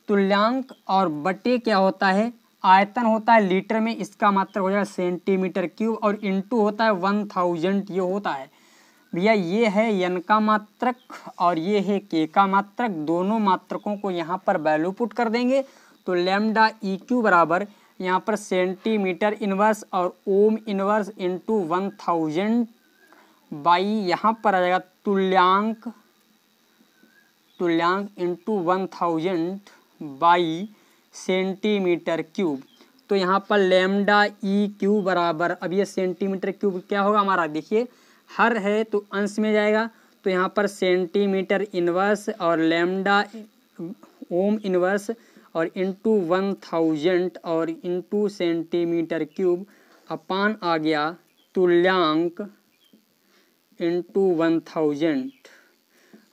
तुल्यांक, और बटे क्या होता है आयतन होता है लीटर में, इसका मात्रक हो जाएगा सेंटीमीटर क्यूब, और इंटू होता है 1000 ये होता है भैया। ये है n का मात्रक और ये है k का मात्रक, दोनों मात्रकों को यहाँ पर वैल्यू पुट कर देंगे, तो लैम्डा EQ बराबर यहाँ पर सेंटीमीटर इनवर्स और ओम इनवर्स इंटू 1000 बाई यहाँ पर आ जाएगा तुल्यांक इंटू 1000 बाई सेंटीमीटर क्यूब। तो यहाँ पर लैम्डा EQ बराबर, अब ये सेंटीमीटर क्यूब क्या होगा हमारा, देखिए हर है तो अंश में जाएगा, तो यहाँ पर सेंटीमीटर इनवर्स और लैम्डा ओम इनवर्स और इंटू 1000 और इंटू सेंटीमीटर क्यूब अपान आ गया तुल्यांक इंटू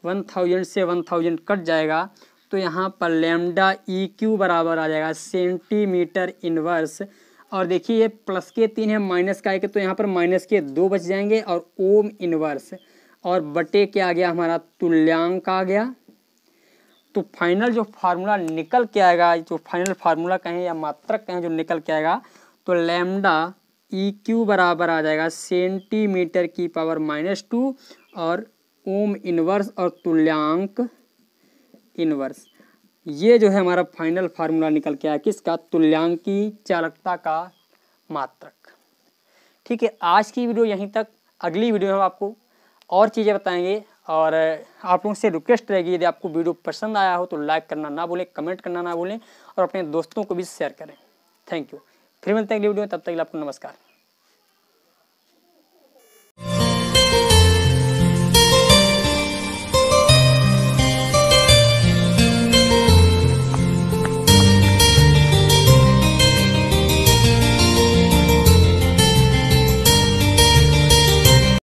1000 से 1000 कट जाएगा, तो यहाँ पर लैम्डा EQ बराबर आ जाएगा सेंटीमीटर इनवर्स। और देखिए ये प्लस के 3 है माइनस का 1 है, तो यहाँ पर माइनस के 2 बच जाएंगे, और ओम इनवर्स और बटे क्या आ गया हमारा तुल्यांक आ गया। तो फाइनल जो फार्मूला निकल के आएगा, जो फाइनल फार्मूला कहें या मात्रक कहें जो निकल के आएगा, तो लैम्डा EQ बराबर आ जाएगा सेंटीमीटर की पावर -2 और ओम इनवर्स और तुल्यांक इनवर्स। ये जो है हमारा फाइनल फार्मूला निकल के आया किसका, तुल्यांकी चालकता का मात्रक। ठीक है, आज की वीडियो यहीं तक। अगली वीडियो में हम आपको और चीज़ें बताएंगे और आप लोगों से रिक्वेस्ट रहेगी यदि आपको वीडियो पसंद आया हो तो लाइक करना ना भूलें, कमेंट करना ना भूलें और अपने दोस्तों को भी शेयर करें। Thank you. फिर मिलते हैं अगली वीडियो में, तब तक के लिए आपको नमस्कार।